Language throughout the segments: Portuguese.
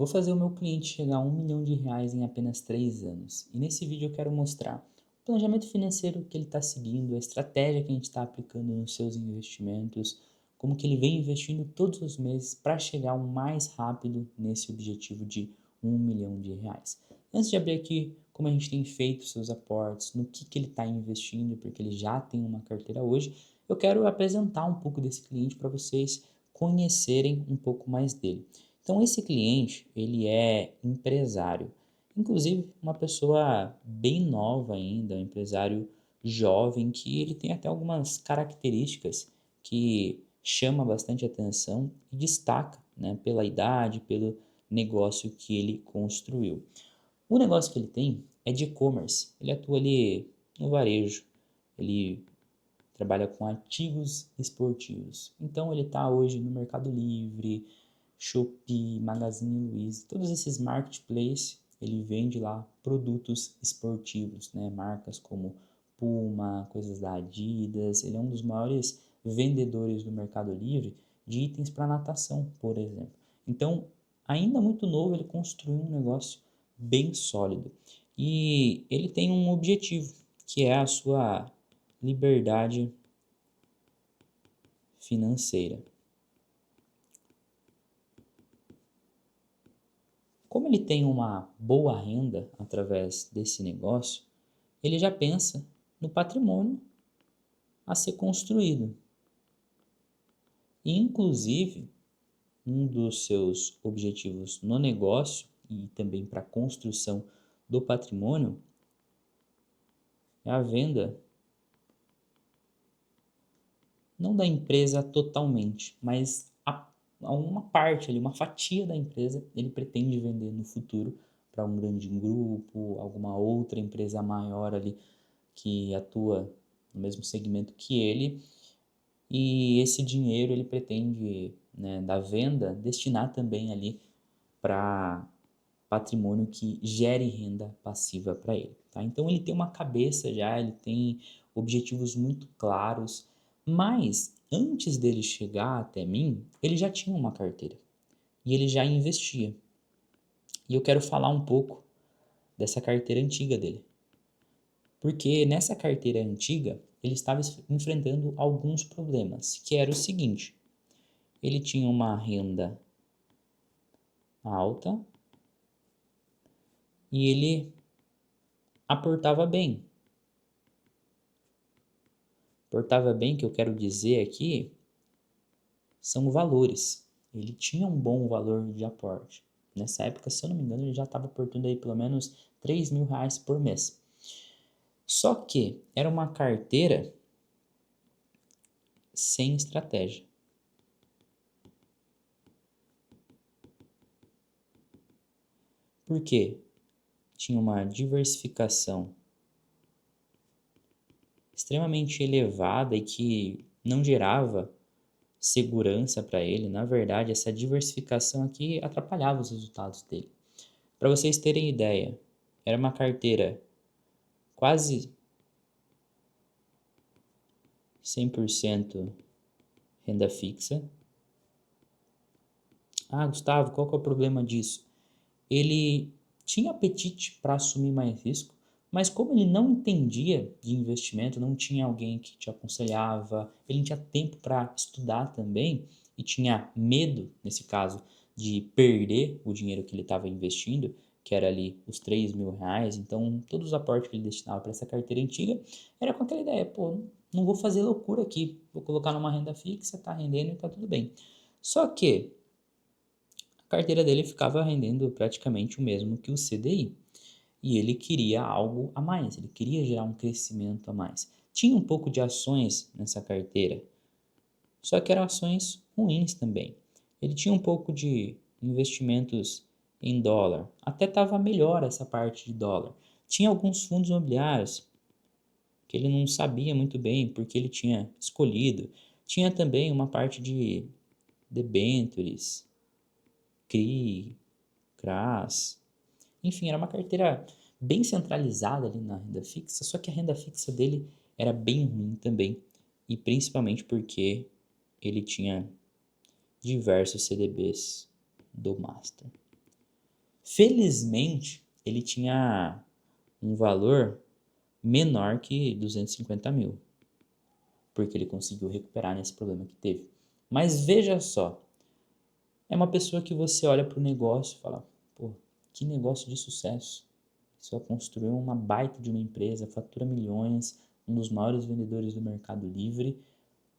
vou fazer o meu cliente chegar a R$ 1 milhão em apenas 3 anos. E nesse vídeo eu quero mostrar o planejamento financeiro que ele está seguindo, a estratégia que a gente está aplicando nos seus investimentos, como que ele vem investindo todos os meses para chegar o mais rápido nesse objetivo de R$ 1 milhão. Antes de abrir aqui como a gente tem feito seus aportes, no que ele está investindo, porque ele já tem uma carteira hoje, eu quero apresentar um pouco desse cliente para vocês conhecerem um pouco mais dele. Então esse cliente, ele é empresário, inclusive uma pessoa bem nova ainda, um empresário jovem que ele tem até algumas características que chama bastante atenção e destaca, né, pela idade, pelo negócio que ele construiu. O negócio que ele tem é de e-commerce, ele atua ali no varejo, ele trabalha com artigos esportivos. Então ele está hoje no Mercado Livre, Shopee, Magazine Luiza, todos esses marketplaces, ele vende lá produtos esportivos, né? Marcas como Puma, coisas da Adidas, ele é um dos maiores vendedores do Mercado Livre de itens para natação, por exemplo. Então, ainda muito novo, ele construiu um negócio bem sólido. E ele tem um objetivo, que é a sua liberdade financeira. Como ele tem uma boa renda através desse negócio, ele já pensa no patrimônio a ser construído. E, inclusive, um dos seus objetivos no negócio e também para a construção do patrimônio é a venda, não da empresa totalmente, mas a uma parte ali, uma fatia da empresa, ele pretende vender no futuro para um grande grupo, alguma outra empresa maior ali que atua no mesmo segmento que ele, e esse dinheiro ele pretende, né, da venda, destinar também ali para patrimônio que gere renda passiva para ele, tá? Então ele tem uma cabeça já, ele tem objetivos muito claros, mas antes dele chegar até mim, ele já tinha uma carteira e ele já investia. E eu quero falar um pouco dessa carteira antiga dele. Porque nessa carteira antiga, ele estava enfrentando alguns problemas, que era o seguinte: ele tinha uma renda alta e ele aportava bem. Aportava bem, que eu quero dizer aqui, são valores. Ele tinha um bom valor de aporte. Nessa época, se eu não me engano, ele já estava aportando aí pelo menos R$ 3.000 por mês. Só que era uma carteira sem estratégia. Por quê? Tinha uma diversificação extremamente elevada e que não gerava segurança para ele. Na verdade, essa diversificação aqui atrapalhava os resultados dele. Para vocês terem ideia, era uma carteira quase 100% renda fixa. Ah, Gustavo, qual que é o problema disso? Ele tinha apetite para assumir mais risco, mas como ele não entendia de investimento, não tinha alguém que te aconselhava, ele não tinha tempo para estudar também e tinha medo, nesse caso, de perder o dinheiro que ele estava investindo, que era ali os R$ 3.000. Então, todos os aportes que ele destinava para essa carteira antiga era com aquela ideia, pô, não vou fazer loucura aqui, vou colocar numa renda fixa, tá rendendo e tá tudo bem. Só que a carteira dele ficava rendendo praticamente o mesmo que o CDI. E ele queria algo a mais, ele queria gerar um crescimento a mais. Tinha um pouco de ações nessa carteira, só que eram ações ruins também. Ele tinha um pouco de investimentos em dólar, até estava melhor essa parte de dólar. Tinha alguns fundos imobiliários que ele não sabia muito bem porque ele tinha escolhido. Tinha também uma parte de debentures, CRI, CRAS. Enfim, era uma carteira bem centralizada ali na renda fixa, só que a renda fixa dele era bem ruim também, e principalmente porque ele tinha diversos CDBs do Master. Felizmente, ele tinha um valor menor que 250 mil, porque ele conseguiu recuperar nesse problema que teve. Mas veja só, é uma pessoa que você olha para o negócio e fala, pô, que negócio de sucesso. Só construiu uma baita de uma empresa, fatura milhões, um dos maiores vendedores do Mercado Livre,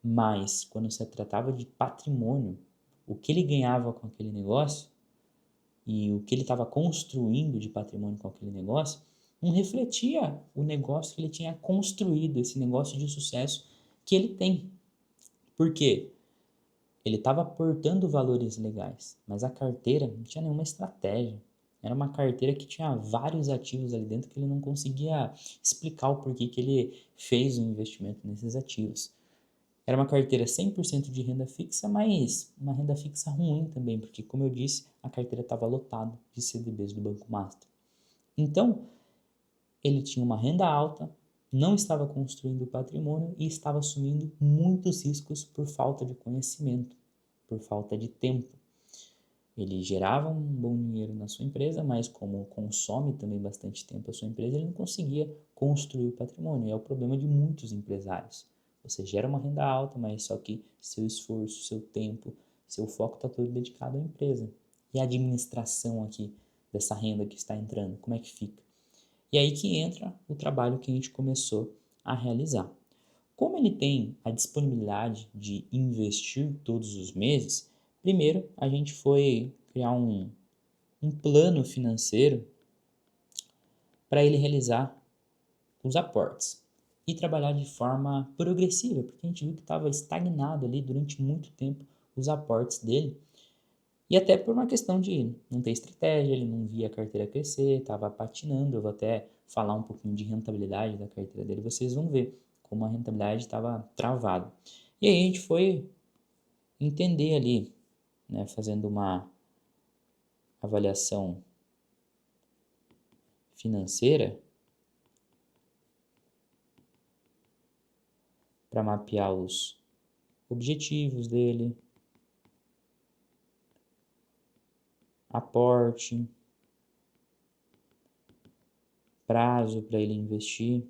mas quando se tratava de patrimônio, o que ele ganhava com aquele negócio e o que ele estava construindo de patrimônio com aquele negócio, não refletia o negócio que ele tinha construído, esse negócio de sucesso que ele tem. Por quê? Ele estava aportando valores legais, mas a carteira não tinha nenhuma estratégia. Era uma carteira que tinha vários ativos ali dentro que ele não conseguia explicar o porquê que ele fez o investimento nesses ativos. Era uma carteira 100% de renda fixa, mas uma renda fixa ruim também, porque, como eu disse, a carteira estava lotada de CDBs do Banco Master. Então, ele tinha uma renda alta, não estava construindo patrimônio e estava assumindo muitos riscos por falta de conhecimento, por falta de tempo. Ele gerava um bom dinheiro na sua empresa, mas como consome também bastante tempo a sua empresa, ele não conseguia construir o patrimônio. E é o problema de muitos empresários. Você gera uma renda alta, mas só que seu esforço, seu tempo, seu foco está todo dedicado à empresa. E a administração aqui dessa renda que está entrando, como é que fica? E aí que entra o trabalho que a gente começou a realizar. Como ele tem a disponibilidade de investir todos os meses, primeiro a gente foi criar um plano financeiro para ele realizar os aportes e trabalhar de forma progressiva, porque a gente viu que estava estagnado ali durante muito tempo os aportes dele. E até por uma questão de não ter estratégia, ele não via a carteira crescer, estava patinando. Eu vou até falar um pouquinho de rentabilidade da carteira dele, vocês vão ver como a rentabilidade estava travada. E aí a gente foi entender ali, né, fazendo uma avaliação financeira para mapear os objetivos dele, aporte, prazo para ele investir.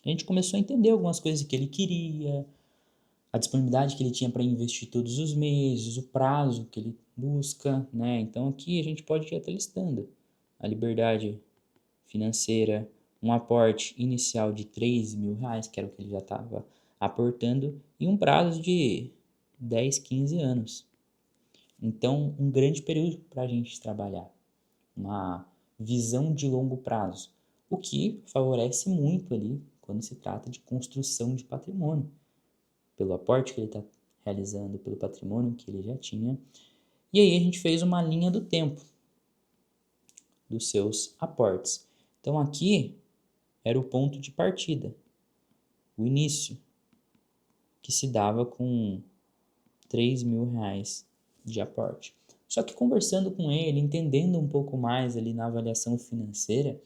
A gente começou a entender algumas coisas que ele queria, a disponibilidade que ele tinha para investir todos os meses, o prazo que ele busca, né? Então aqui a gente pode ir até listando a liberdade financeira, um aporte inicial de R$ 3.000, que era o que ele já estava aportando, e um prazo de 10, 15 anos. Então, um grande período para a gente trabalhar, uma visão de longo prazo, o que favorece muito ali quando se trata de construção de patrimônio, pelo aporte que ele está realizando, pelo patrimônio que ele já tinha. E aí a gente fez uma linha do tempo dos seus aportes. Então aqui era o ponto de partida, o início, que se dava com R$ 3.000 de aporte. Só que conversando com ele, entendendo um pouco mais ali na avaliação financeira,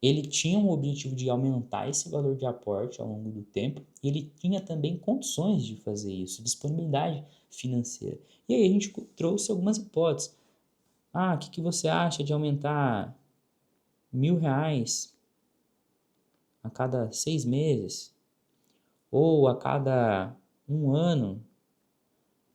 ele tinha um objetivo de aumentar esse valor de aporte ao longo do tempo e ele tinha também condições de fazer isso, disponibilidade financeira. E aí a gente trouxe algumas hipóteses. Ah, o que você acha de aumentar R$ 1.000 a cada 6 meses? Ou a cada um ano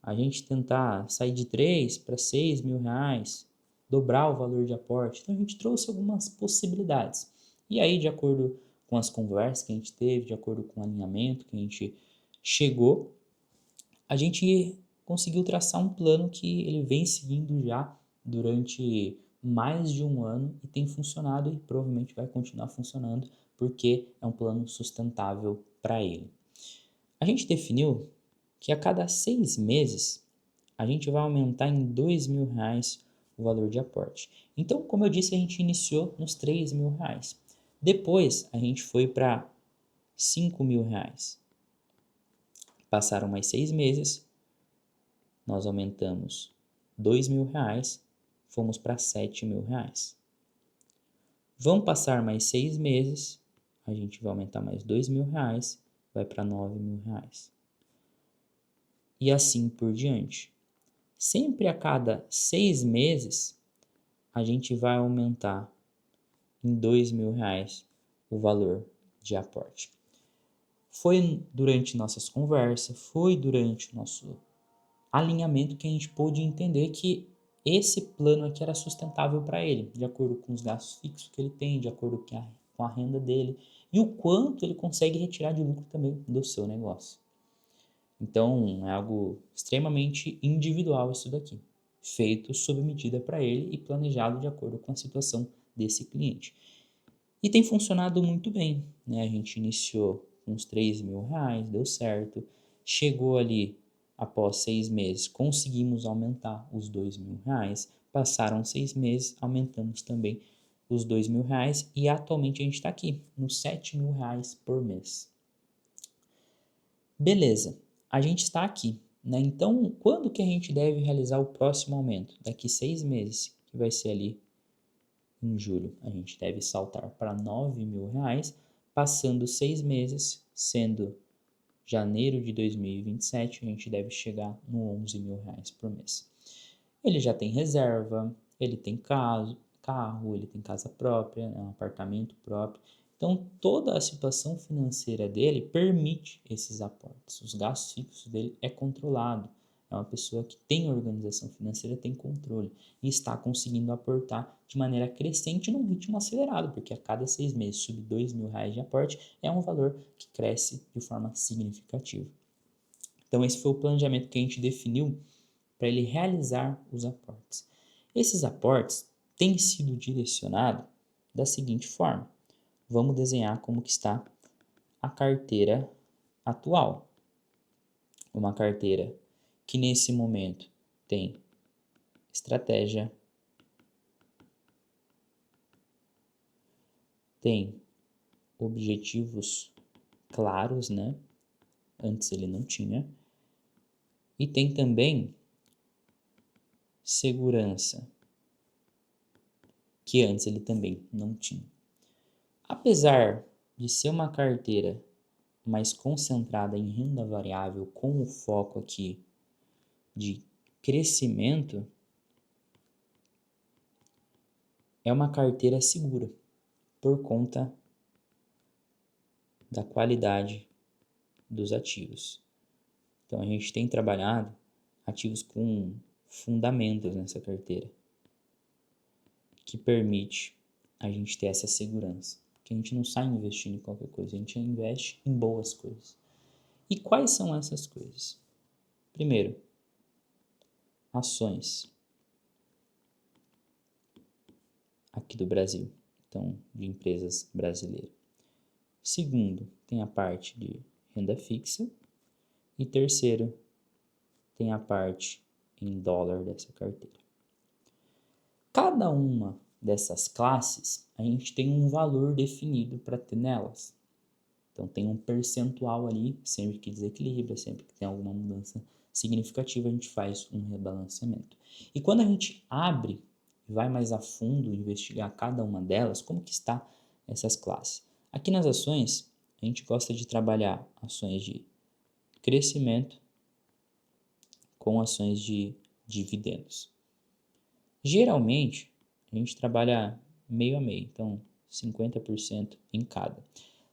a gente tentar sair de 3 para R$ 6.000, dobrar o valor de aporte. Então a gente trouxe algumas possibilidades. E aí, de acordo com as conversas que a gente teve, de acordo com o alinhamento que a gente chegou, a gente conseguiu traçar um plano que ele vem seguindo já durante mais de um ano e tem funcionado e provavelmente vai continuar funcionando porque é um plano sustentável para ele. A gente definiu que a cada 6 meses a gente vai aumentar em R$ 2.000 o valor de aporte. Então, como eu disse, a gente iniciou nos R$ 3.000. Depois a gente foi para R$ 5.000. Passaram mais 6 meses, nós aumentamos R$ 2.000, fomos para R$ 7.000. Vão passar mais 6 meses, a gente vai aumentar mais R$ 2.000, vai para R$ 9.000. E assim por diante. Sempre a cada 6 meses, a gente vai aumentar em R$ 2.000 o valor de aporte. Foi durante nossas conversas, foi durante o nosso alinhamento que a gente pôde entender que esse plano aqui era sustentável para ele, de acordo com os gastos fixos que ele tem, de acordo com a renda dele e o quanto ele consegue retirar de lucro também do seu negócio. Então, é algo extremamente individual isso daqui, feito sob medida para ele e planejado de acordo com a situação desse cliente. E tem funcionado muito bem, né? A gente iniciou com uns R$ 3.000, deu certo. Chegou ali, após 6 meses, conseguimos aumentar os R$ 2.000. Passaram 6 meses, aumentamos também os R$ 2.000 e atualmente a gente está aqui, nos R$ 7.000 por mês. Beleza, a gente está aqui, né? Então, quando que a gente deve realizar o próximo aumento? Daqui 6 meses, que vai ser ali em julho. A gente deve saltar para R$ 9.000, passando 6 meses, sendo janeiro de 2027, a gente deve chegar no R$ 11.000 por mês. Ele já tem reserva, ele tem carro, ele tem casa própria, um apartamento próprio. Então, toda a situação financeira dele permite esses aportes. Os gastos fixos dele é controlado. É uma pessoa que tem organização financeira, tem controle e está conseguindo aportar de maneira crescente num ritmo acelerado, porque a cada 6 meses subir R$ 2.000 de aporte é um valor que cresce de forma significativa. Então, esse foi o planejamento que a gente definiu para ele realizar os aportes. Esses aportes têm sido direcionados da seguinte forma. Vamos desenhar como que está a carteira atual. Uma carteira que nesse momento tem estratégia, tem objetivos claros, né? Antes ele não tinha. E tem também segurança, que antes ele também não tinha. Apesar de ser uma carteira mais concentrada em renda variável, com o foco aqui de crescimento, é uma carteira segura por conta da qualidade dos ativos. Então a gente tem trabalhado ativos com fundamentos nessa carteira, que permite a gente ter essa segurança. Porque a gente não sai investindo em qualquer coisa, a gente investe em boas coisas. E quais são essas coisas? Primeiro, ações aqui do Brasil, então de empresas brasileiras. Segundo, tem a parte de renda fixa. E terceiro, tem a parte em dólar dessa carteira. Cada uma dessas classes, a gente tem um valor definido para ter nelas. Então tem um percentual ali, sempre que desequilibra, sempre que tem alguma mudança significativa, a gente faz um rebalanceamento. E quando a gente abre e vai mais a fundo investigar cada uma delas, como que está essas classes? Aqui nas ações, a gente gosta de trabalhar ações de crescimento com ações de dividendos. Geralmente, a gente trabalha meio a meio, então 50% em cada.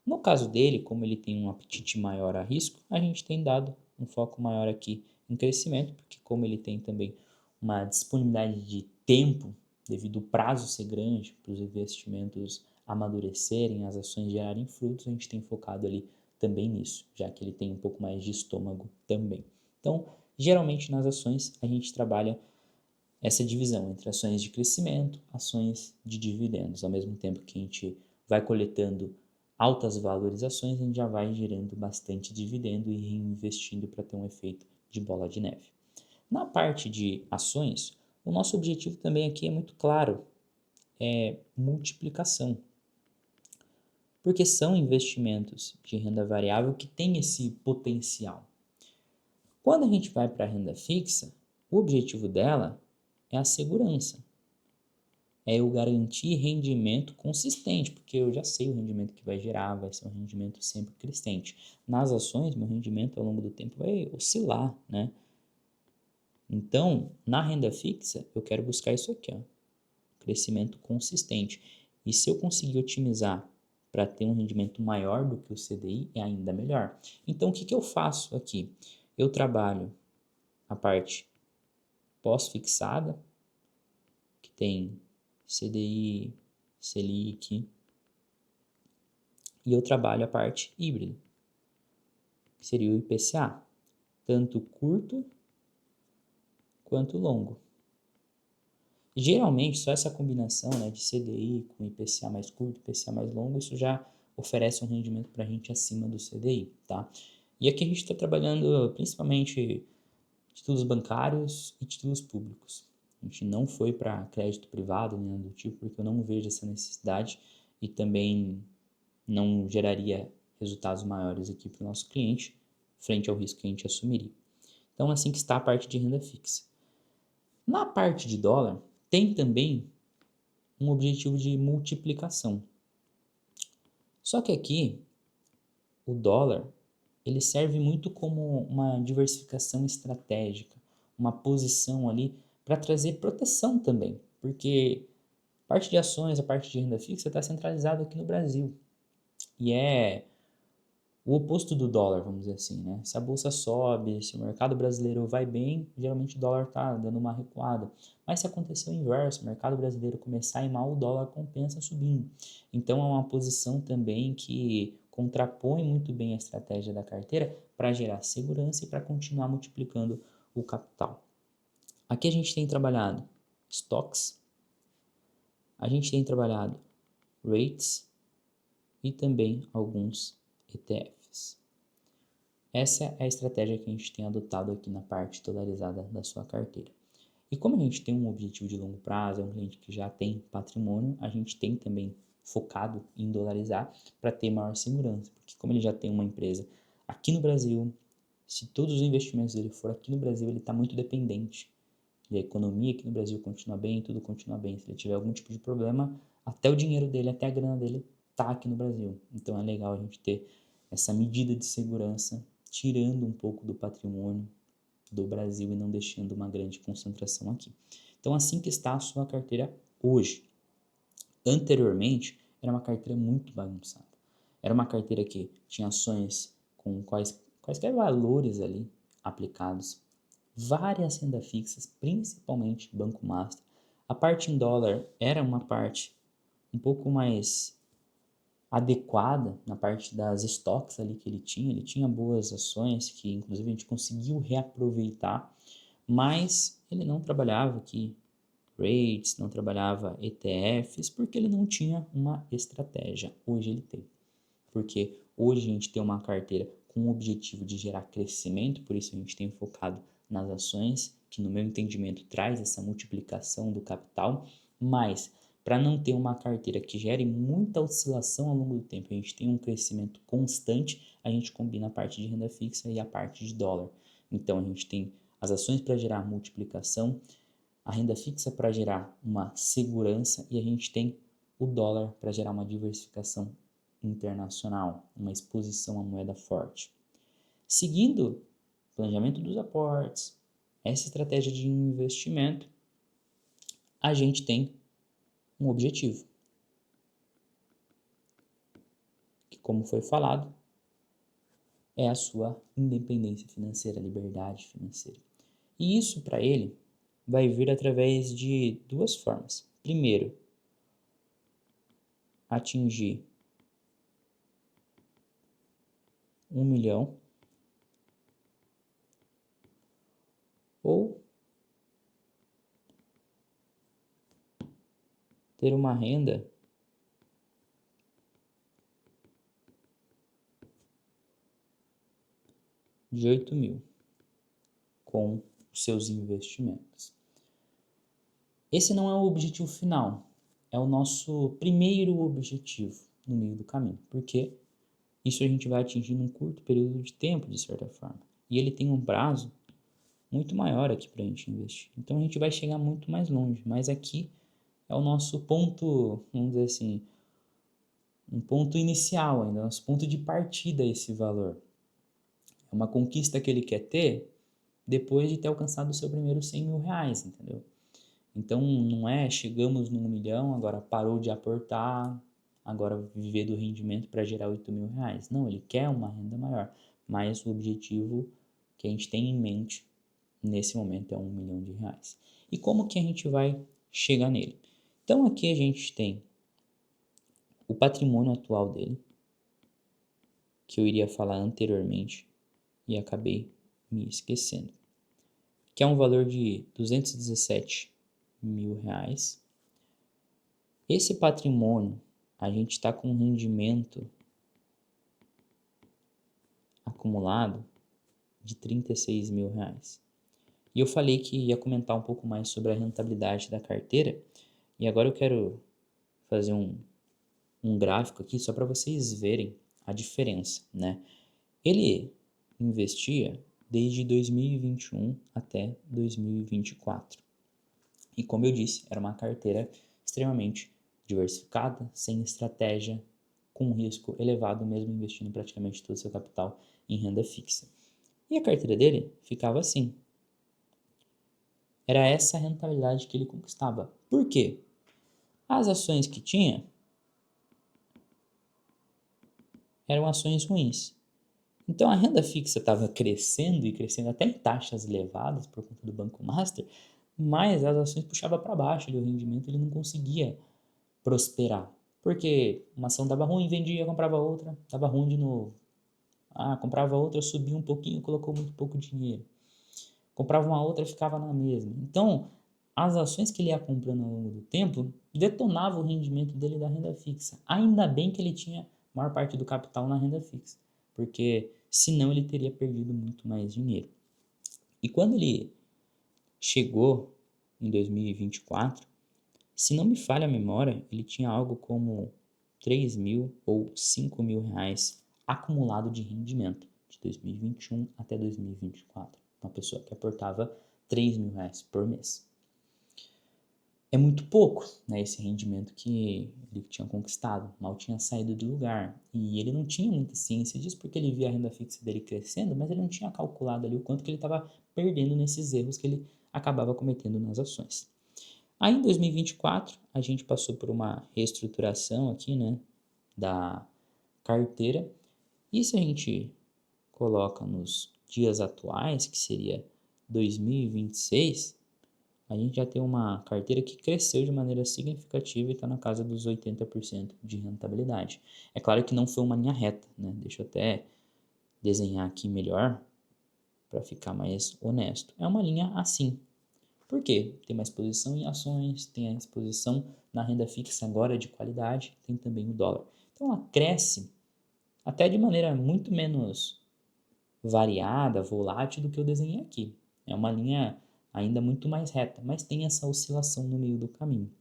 No caso dele, como ele tem um apetite maior a risco, a gente tem dado um foco maior aqui em crescimento, porque como ele tem também uma disponibilidade de tempo, devido ao prazo ser grande, para os investimentos amadurecerem, as ações gerarem frutos, a gente tem focado ali também nisso, já que ele tem um pouco mais de estômago também. Então, geralmente nas ações a gente trabalha essa divisão entre ações de crescimento, ações de dividendos. Ao mesmo tempo que a gente vai coletando altas valorizações, a gente já vai gerando bastante dividendo e reinvestindo para ter um efeito de bola de neve. Na parte de ações, o nosso objetivo também aqui é muito claro, é multiplicação. Porque são investimentos de renda variável que têm esse potencial. Quando a gente vai para a renda fixa, o objetivo dela é a segurança. É eu garantir rendimento consistente, porque eu já sei o rendimento que vai gerar, vai ser um rendimento sempre crescente. Nas ações, meu rendimento ao longo do tempo vai oscilar, né? Então, na renda fixa, eu quero buscar isso aqui, ó. crescimento consistente. E se eu conseguir otimizar para ter um rendimento maior do que o CDI, é ainda melhor. Então, o que que eu faço aqui? Eu trabalho a parte pós-fixada, que tem CDI, Selic, e eu trabalho a parte híbrida, que seria o IPCA, tanto curto quanto longo. Geralmente, só essa combinação, né, de CDI com IPCA mais curto, IPCA mais longo, isso já oferece um rendimento para a gente acima do CDI, tá? E aqui a gente está trabalhando principalmente títulos bancários e títulos públicos. A gente não foi para crédito privado, nem nada do tipo, porque eu não vejo essa necessidade e também não geraria resultados maiores aqui para o nosso cliente, frente ao risco que a gente assumiria. Então, assim que está a parte de renda fixa. Na parte de dólar, tem também um objetivo de multiplicação. Só que aqui, o dólar, ele serve muito como uma diversificação estratégica, uma posição ali para trazer proteção também, porque a parte de ações, a parte de renda fixa está centralizada aqui no Brasil. E é o oposto do dólar, vamos dizer assim, né? Se a bolsa sobe, se o mercado brasileiro vai bem, geralmente o dólar está dando uma recuada. Mas se acontecer o inverso, o mercado brasileiro começar a ir mal, o dólar compensa subindo. Então é uma posição também que contrapõe muito bem a estratégia da carteira para gerar segurança e para continuar multiplicando o capital. Aqui a gente tem trabalhado stocks, a gente tem trabalhado rates e também alguns ETFs. Essa é a estratégia que a gente tem adotado aqui na parte dolarizada da sua carteira. E como a gente tem um objetivo de longo prazo, é um cliente que já tem patrimônio, a gente tem também focado em dolarizar para ter maior segurança, porque como ele já tem uma empresa aqui no Brasil, se todos os investimentos dele for aqui no Brasil, ele está muito dependente. E a economia aqui no Brasil continua bem, tudo continua bem. Se ele tiver algum tipo de problema, até o dinheiro dele, até a grana dele está aqui no Brasil. Então é legal a gente ter essa medida de segurança, tirando um pouco do patrimônio do Brasil e não deixando uma grande concentração aqui. Então, assim que está a sua carteira hoje. Anteriormente, era uma carteira muito bagunçada. Era uma carteira que tinha ações com quaisquer valores ali aplicados, várias rendas fixas, principalmente Banco Master. A parte em dólar era uma parte um pouco mais adequada na parte das estoques ali que ele tinha boas ações que inclusive a gente conseguiu reaproveitar, mas ele não trabalhava aqui rates, não trabalhava ETFs, porque ele não tinha uma estratégia. Hoje ele tem, porque hoje a gente tem uma carteira com o objetivo de gerar crescimento, por isso a gente tem focado nas ações, que no meu entendimento traz essa multiplicação do capital, mas para não ter uma carteira que gere muita oscilação ao longo do tempo, a gente tem um crescimento constante, a gente combina a parte de renda fixa e a parte de dólar. Então a gente tem as ações para gerar multiplicação, a renda fixa para gerar uma segurança e a gente tem o dólar para gerar uma diversificação internacional, uma exposição à moeda forte. Seguindo o planejamento dos aportes, essa estratégia de investimento, a gente tem um objetivo, que como foi falado, é a sua independência financeira, liberdade financeira. E isso para ele vai vir através de duas formas. Primeiro, atingir 1 milhão ou ter uma renda de 8 mil com os seus investimentos. Esse não é o objetivo final, é o nosso primeiro objetivo no meio do caminho, porque isso a gente vai atingir num curto período de tempo, de certa forma. E ele tem um prazo muito maior aqui para a gente investir. Então a gente vai chegar muito mais longe, mas aqui é o nosso ponto, vamos dizer assim, um ponto inicial ainda, nosso ponto de partida esse valor. É uma conquista que ele quer ter depois de ter alcançado o seu primeiro 100 mil reais, entendeu? Então, não é chegamos no 1 milhão, agora parou de aportar, agora viver do rendimento para gerar 8 mil reais. Não, ele quer uma renda maior, mas o objetivo que a gente tem em mente nesse momento é 1 milhão de reais. E como que a gente vai chegar nele? Então, aqui a gente tem o patrimônio atual dele, que eu iria falar anteriormente e acabei me esquecendo, que é um valor de 217 mil reais. Esse patrimônio, a gente está com um rendimento acumulado de 36 mil reais. E eu falei que ia comentar um pouco mais sobre a rentabilidade da carteira, e agora eu quero fazer um gráfico aqui só para vocês verem a diferença, né? Ele investia desde 2021 até 2024. E como eu disse, era uma carteira extremamente diversificada, sem estratégia, com risco elevado, mesmo investindo praticamente todo o seu capital em renda fixa. E a carteira dele ficava assim. Era essa a rentabilidade que ele conquistava. Por quê? As ações que tinha eram ações ruins. Então a renda fixa estava crescendo e crescendo até em taxas elevadas por conta do Banco Master, mas as ações puxavam para baixo ali, o rendimento ele não conseguia prosperar. Porque uma ação dava ruim, vendia, comprava outra, dava ruim de novo. Ah, comprava outra, subia um pouquinho, colocou muito pouco dinheiro. Comprava uma outra, ficava na mesma. Então, as ações que ele ia comprando ao longo do tempo detonavam o rendimento dele da renda fixa. Ainda bem que ele tinha a maior parte do capital na renda fixa, porque senão ele teria perdido muito mais dinheiro. E quando ele chegou em 2024, se não me falha a memória, ele tinha algo como 3 mil ou 5 mil reais acumulado de rendimento de 2021 até 2024. Uma pessoa que aportava 3 mil reais por mês. É muito pouco, né, esse rendimento que ele tinha conquistado, mal tinha saído do lugar. E ele não tinha muita ciência disso porque ele via a renda fixa dele crescendo, mas ele não tinha calculado ali o quanto que ele estava perdendo nesses erros que ele acabava cometendo nas ações. Aí em 2024 a gente passou por uma reestruturação aqui, né, da carteira. E se a gente coloca nos dias atuais, que seria 2026, a gente já tem uma carteira que cresceu de maneira significativa e está na casa dos 80% de rentabilidade. É claro que não foi uma linha reta, né? Deixa eu até desenhar aqui melhor para ficar mais honesto. É uma linha assim. Por quê? Tem uma exposição em ações, tem a exposição na renda fixa agora de qualidade, tem também o dólar. Então ela cresce até de maneira muito menos variada, volátil do que eu desenhei aqui. É uma linha ainda muito mais reta, mas tem essa oscilação no meio do caminho.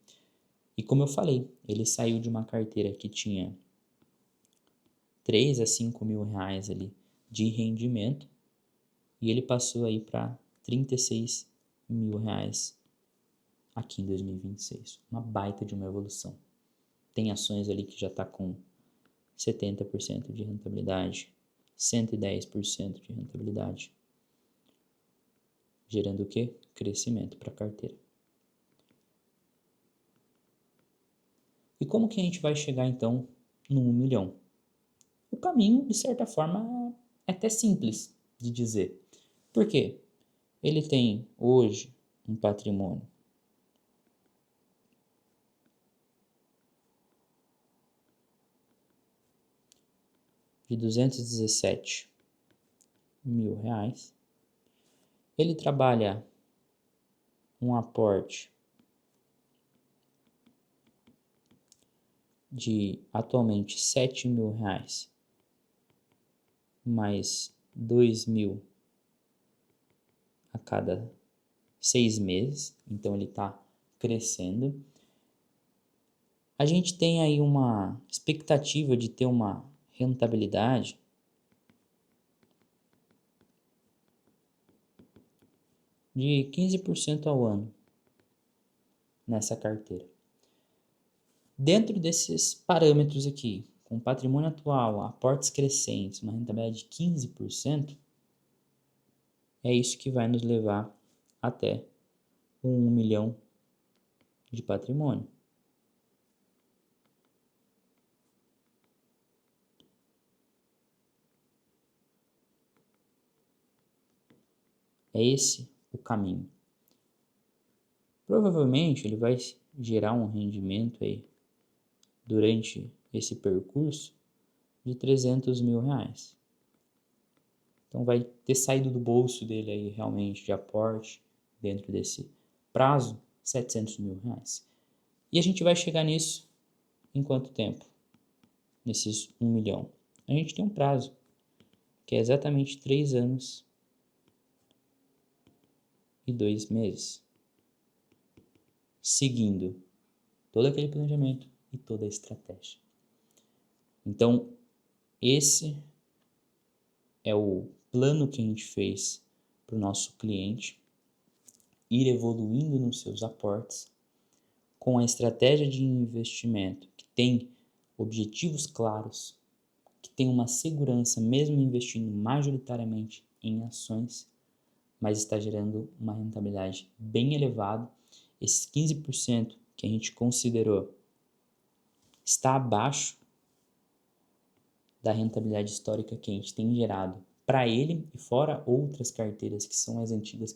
E como eu falei, ele saiu de uma carteira que tinha 3 a 5 mil reais ali de rendimento e ele passou aí para 36 mil reais aqui em 2026. Uma baita de uma evolução. Tem ações ali que já está com 70% de rentabilidade, 110% de rentabilidade, gerando o quê? Crescimento para a carteira. E como que a gente vai chegar então no 1 milhão? O caminho, de certa forma, é até simples de dizer. Por quê? Ele tem hoje um patrimônio de 217 mil reais. Ele trabalha um aporte de atualmente 7 mil reais, mais 2 mil a cada 6 meses, então ele está crescendo. A gente tem aí uma expectativa de ter uma rentabilidade de 15% ao ano nessa carteira. Dentro desses parâmetros aqui, com patrimônio atual, aportes crescentes, uma rentabilidade de 15%, é isso que vai nos levar até 1 milhão de patrimônio. É esse o caminho. Provavelmente ele vai gerar um rendimento aí durante esse percurso de R$ 300.000. Então vai ter saído do bolso dele aí realmente de aporte dentro desse prazo R$ 700.000. E a gente vai chegar nisso em quanto tempo? Nesses 1 milhão. A gente tem um prazo, que é exatamente 3 anos e 2 meses, seguindo todo aquele planejamento e toda a estratégia. Então, esse é o plano que a gente fez para o nosso cliente ir evoluindo nos seus aportes com a estratégia de investimento que tem objetivos claros, que tem uma segurança mesmo investindo majoritariamente em ações, mas está gerando uma rentabilidade bem elevada. Esses 15% que a gente considerou está abaixo da rentabilidade histórica que a gente tem gerado para ele e fora outras carteiras que são as antigas